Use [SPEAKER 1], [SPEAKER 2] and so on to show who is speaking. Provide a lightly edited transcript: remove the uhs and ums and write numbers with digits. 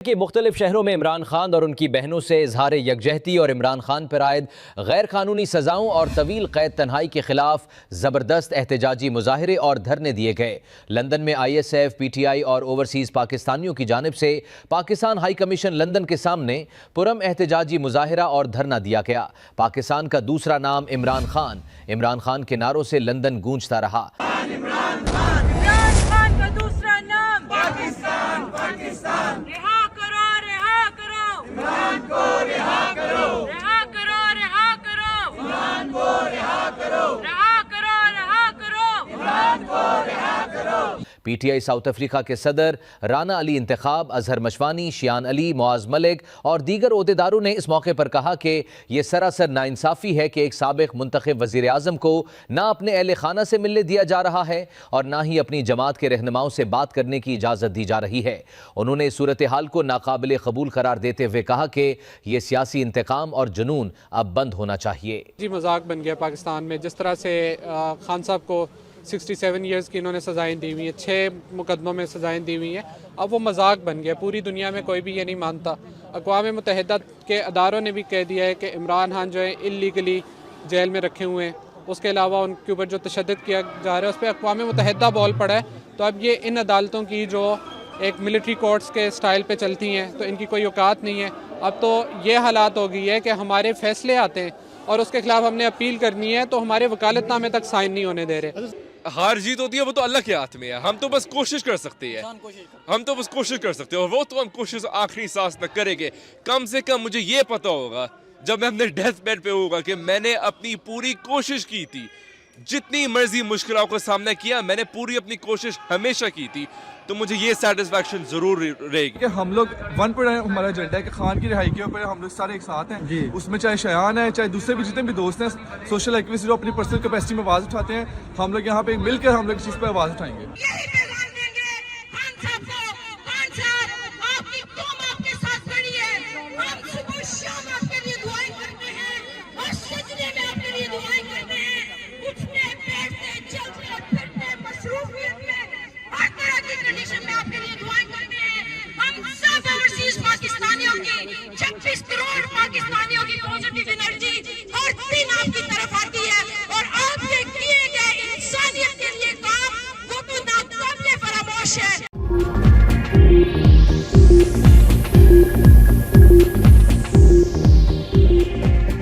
[SPEAKER 1] के मुख्तलिफ शहरों में इमरान खान और उनकी बहनों से इजहार यकजहती और इमरान खान पर आयद गैर कानूनी सजाओं और तवील कैद तन्हाई के खिलाफ ज़बरदस्त एहतजाजी मुजाहरे और धरने दिए गए। लंदन में ISF, PTI और ओवरसीज़ पाकिस्तानियों की जानिब से पाकिस्तान हाई कमीशन लंदन के सामने पुरम एहतजाजी मुजाहरा और धरना दिया गया। पाकिस्तान का दूसरा नाम इमरान खान के नारों से लंदन गूंजता रहा।
[SPEAKER 2] इमरान खान का दूसरा नाम पाकिस्तान। रिहा करो, रिहा करो इमरान को, रिहा करो, रिहा करो, रिहा करो इमरान को, रिहा करो, रिहा करो, रिहा करो इमरान को, रिहा करो।
[SPEAKER 1] PTI साउथ अफ्रीका के सदर राना अली इंतखाब, अजहर मशवानी, शियान अली, मुआज मलिक और दीगर ओहदेदारों ने इस मौके पर कहा कि यह सरासर नाइंसाफ़ी है कि एक साबिक़ मुंतखब वज़ीर आज़म को ना अपने अहले खाना से मिलने दिया जा रहा है और ना ही अपनी जमात के रहनुमाओं से बात करने की इजाज़त दी जा रही है। उन्होंने इस सूरत हाल को नाकाबिल कबूल करार देते हुए कहा कि यह सियासी इंतकाम और जुनून अब बंद होना चाहिए।
[SPEAKER 3] जी मजाक बन गया पाकिस्तान में। जिस तरह से खान साहब को 67 ईयर्स की इन्होंने सज़ाएं दी हुई हैं, 6 मुकदमों में सज़ाएं दी हुई हैं, अब वो मजाक बन गया। पूरी दुनिया में कोई भी ये नहीं मानता। अक़वाम मुत्तहिदा के अदारों ने भी कह दिया है कि इमरान खान जो है इल्लीगली जेल में रखे हुए हैं। उसके अलावा उनके ऊपर जो तशद्दुद किया जा रहा है उस पर अक़वाम मुत्तहिदा बॉल पड़ा है। तो अब ये इन अदालतों की जो एक मिलिट्री कोर्ट्स के स्टाइल पे चलती हैं तो इनकी कोई औकात नहीं है। अब तो ये हालात हो गई है कि हमारे फैसले आते हैं और उसके खिलाफ हमने अपील करनी है तो हमारे वकालतनामे तक साइन नहीं होने दे रहे।
[SPEAKER 4] हार जीत होती है वो तो अल्लाह के हाथ में है। हम तो बस कोशिश कर सकते हैं, और वो तो हम कोशिश आखिरी सांस तक करेंगे। कम से कम मुझे ये पता होगा जब मैं अपने डेथ बेड पे होगा कि मैंने अपनी पूरी कोशिश की थी। जितनी मर्जी मुश्किलों का सामना किया, मैंने पूरी अपनी कोशिश हमेशा की थी। तो मुझे ये सेटिस्फेक्शन जरूर रहेगी
[SPEAKER 5] कि हम लोग वन पर हमारा एजेंडा है कि खान की रिहाई के ऊपर हम लोग सारे एक साथ हैं। उसमें चाहे शयान है, चाहे दूसरे भी जितने भी दोस्त हैं, सोशल एक्टिविस्ट जो अपनी पर्सनल कैपेसिटी में आवाज़ उठाते हैं, हम लोग यहाँ पे मिलकर हम लोग इस चीज़ पर आवाज़ उठाएंगे।